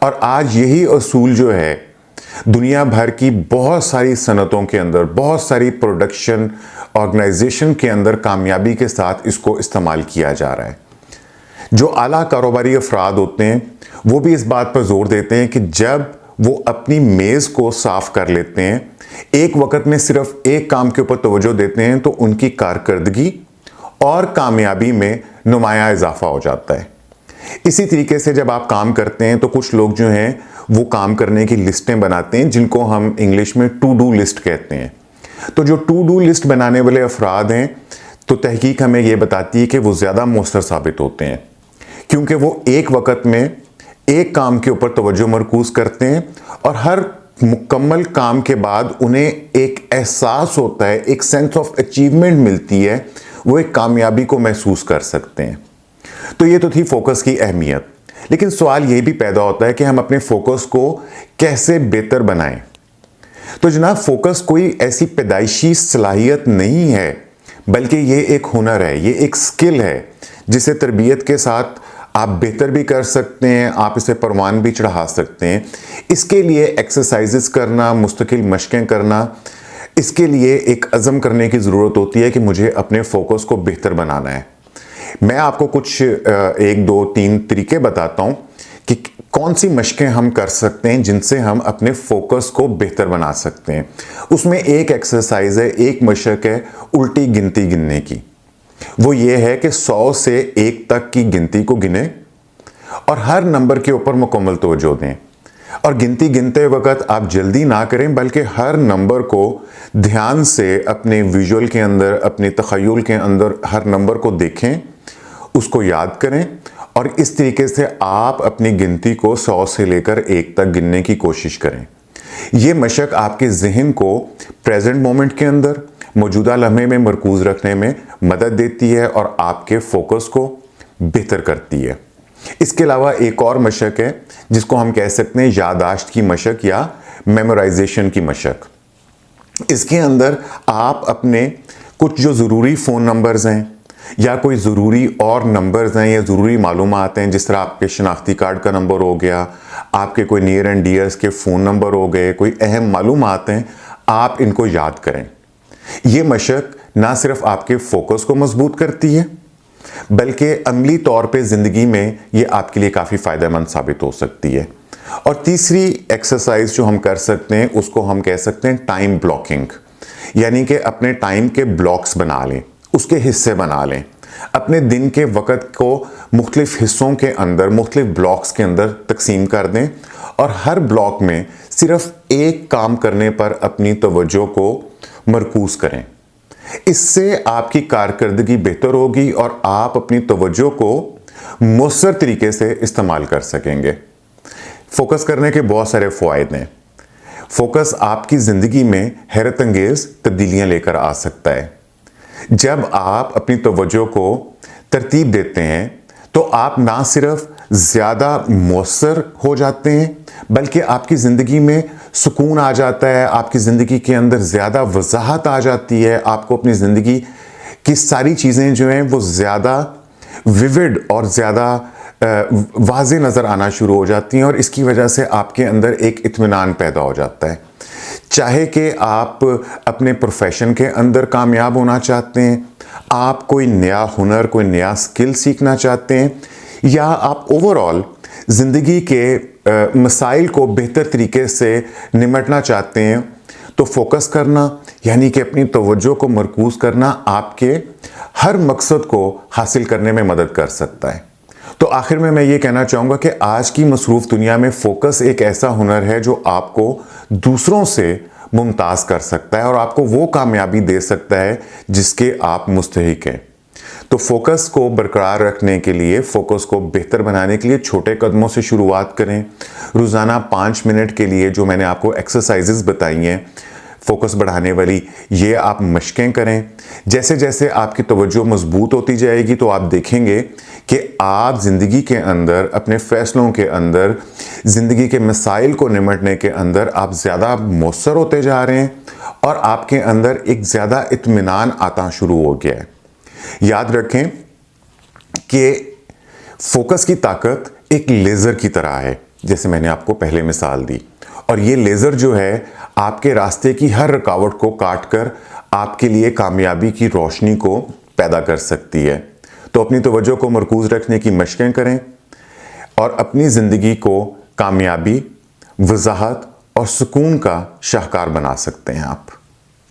اور آج یہی اصول جو ہے دنیا بھر کی بہت ساری صنعتوں کے اندر، بہت ساری پروڈکشن آرگنائزیشن کے اندر کامیابی کے ساتھ اس کو استعمال کیا جا رہا ہے۔ جو اعلیٰ کاروباری افراد ہوتے ہیں وہ بھی اس بات پر زور دیتے ہیں کہ جب وہ اپنی میز کو صاف کر لیتے ہیں، ایک وقت میں صرف ایک کام کے اوپر توجہ دیتے ہیں، تو ان کی کارکردگی اور کامیابی میں نمایاں اضافہ ہو جاتا ہے۔ اسی طریقے سے جب آپ کام کرتے ہیں تو کچھ لوگ جو ہیں وہ کام کرنے کی لسٹیں بناتے ہیں، جن کو ہم انگلش میں ٹو ڈو لسٹ کہتے ہیں۔ تو جو ٹو ڈو لسٹ بنانے والے افراد ہیں تو تحقیق ہمیں یہ بتاتی ہے کہ وہ زیادہ مؤثر ثابت ہوتے ہیں، کیونکہ وہ ایک وقت میں ایک کام کے اوپر توجہ مرکوز کرتے ہیں، اور ہر مکمل کام کے بعد انہیں ایک احساس ہوتا ہے، ایک سینس آف اچیومنٹ ملتی ہے، وہ ایک کامیابی کو محسوس کر سکتے ہیں۔ تو یہ تو تھی فوکس کی اہمیت، لیکن سوال یہ بھی پیدا ہوتا ہے کہ ہم اپنے فوکس کو کیسے بہتر بنائیں۔ تو جناب، فوکس کوئی ایسی پیدائشی صلاحیت نہیں ہے، بلکہ یہ ایک ہنر ہے، یہ ایک سکل ہے جسے تربیت کے ساتھ آپ بہتر بھی کر سکتے ہیں، آپ اسے پروان بھی چڑھا سکتے ہیں۔ اس کے لیے ایکسرسائزز کرنا، مستقل مشقیں کرنا، اس کے لیے ایک عزم کرنے کی ضرورت ہوتی ہے کہ مجھے اپنے فوکس کو بہتر بنانا ہے۔ میں آپ کو کچھ 1 2 3 طریقے بتاتا ہوں کہ کون سی مشقیں ہم کر سکتے ہیں جن سے ہم اپنے فوکس کو بہتر بنا سکتے ہیں۔ اس میں ایک ایکسرسائز ہے، ایک مشق ہے الٹی گنتی گننے کی۔ وہ یہ ہے کہ 100 سے 1 تک کی گنتی کو گنیں اور ہر نمبر کے اوپر مکمل توجہ دیں، اور گنتی گنتے وقت آپ جلدی نہ کریں، بلکہ ہر نمبر کو دھیان سے اپنے ویژول کے اندر، اپنے تخیل کے اندر ہر نمبر کو دیکھیں، اس کو یاد کریں، اور اس طریقے سے آپ اپنی گنتی کو 100 سے لے کر 1 تک گننے کی کوشش کریں۔ یہ مشق آپ کے ذہن کو پریزنٹ مومنٹ کے اندر، موجودہ لمحے میں مرکوز رکھنے میں مدد دیتی ہے اور آپ کے فوکس کو بہتر کرتی ہے۔ اس کے علاوہ ایک اور مشق ہے جس کو ہم کہہ سکتے ہیں یادداشت کی مشق یا میمورائزیشن کی مشق۔ اس کے اندر آپ اپنے کچھ جو ضروری فون نمبرز ہیں یا کوئی ضروری اور نمبرز ہیں یا ضروری معلومات ہیں، جس طرح آپ کے شناختی کارڈ کا نمبر ہو گیا، آپ کے کوئی نیئر اینڈ ڈیئرز کے فون نمبر ہو گئے، کوئی اہم معلومات ہیں، آپ ان کو یاد کریں۔ یہ مشق نہ صرف آپ کے فوکس کو مضبوط کرتی ہے، بلکہ عملی طور پہ زندگی میں یہ آپ کے لیے کافی فائدہ مند ثابت ہو سکتی ہے۔ اور تیسری ایکسرسائز جو ہم کر سکتے ہیں اس کو ہم کہہ سکتے ہیں ٹائم بلاکنگ، یعنی کہ اپنے ٹائم کے بلاکس بنا لیں، اس کے حصے بنا لیں، اپنے دن کے وقت کو مختلف حصوں کے اندر، مختلف بلاکس کے اندر تقسیم کر دیں، اور ہر بلاک میں صرف ایک کام کرنے پر اپنی توجہ کو مرکوز کریں۔ اس سے آپ کی کارکردگی بہتر ہوگی اور آپ اپنی توجہ کو مؤثر طریقے سے استعمال کر سکیں گے۔ فوکس کرنے کے بہت سارے فوائد ہیں۔ فوکس آپ کی زندگی میں حیرت انگیز تبدیلیاں لے کر آ سکتا ہے۔ جب آپ اپنی توجہ کو ترتیب دیتے ہیں تو آپ نہ صرف زیادہ مؤثر ہو جاتے ہیں، بلکہ آپ کی زندگی میں سکون آ جاتا ہے، آپ کی زندگی کے اندر زیادہ وضاحت آ جاتی ہے، آپ کو اپنی زندگی کی ساری چیزیں جو ہیں وہ زیادہ ویوڈ اور زیادہ واضح نظر آنا شروع ہو جاتی ہیں، اور اس کی وجہ سے آپ کے اندر ایک اطمینان پیدا ہو جاتا ہے۔ چاہے کہ آپ اپنے پروفیشن کے اندر کامیاب ہونا چاہتے ہیں، آپ کوئی نیا ہنر، کوئی نیا سکل سیکھنا چاہتے ہیں، یا آپ اوورآل زندگی کے مسائل کو بہتر طریقے سے نمٹنا چاہتے ہیں، تو فوکس کرنا یعنی کہ اپنی توجہ کو مرکوز کرنا آپ کے ہر مقصد کو حاصل کرنے میں مدد کر سکتا ہے۔ تو آخر میں یہ کہنا چاہوں گا کہ آج کی مصروف دنیا میں فوکس ایک ایسا ہنر ہے جو آپ کو دوسروں سے ممتاز کر سکتا ہے اور آپ کو وہ کامیابی دے سکتا ہے جس کے آپ مستحق ہیں۔ تو فوکس کو برقرار رکھنے کے لیے، فوکس کو بہتر بنانے کے لیے چھوٹے قدموں سے شروعات کریں۔ روزانہ 5 منٹ کے لیے جو میں نے آپ کو ایکسرسائزز بتائی ہیں فوکس بڑھانے والی، یہ آپ مشقیں کریں۔ جیسے جیسے آپ کی توجہ مضبوط ہوتی جائے گی تو آپ دیکھیں گے کہ آپ زندگی کے اندر، اپنے فیصلوں کے اندر، زندگی کے مسائل کو نمٹنے کے اندر آپ زیادہ مؤثر ہوتے جا رہے ہیں، اور آپ کے اندر ایک زیادہ اطمینان آتا شروع ہو گیا ہے۔ یاد رکھیں کہ فوکس کی طاقت ایک لیزر کی طرح ہے۔ جیسے میں نے آپ کو پہلے مثال دی. اور یہ لیزر جو ہے آپ کے راستے کی ہر رکاوٹ کو کاٹ کر آپ کے لیے کامیابی کی روشنی کو پیدا کر سکتی ہے. تو اپنی توجہ کو مرکوز رکھنے کی مشقیں کریں اور اپنی زندگی کو کامیابی، وضاحت اور سکون کا شاہکار بنا سکتے ہیں آپ.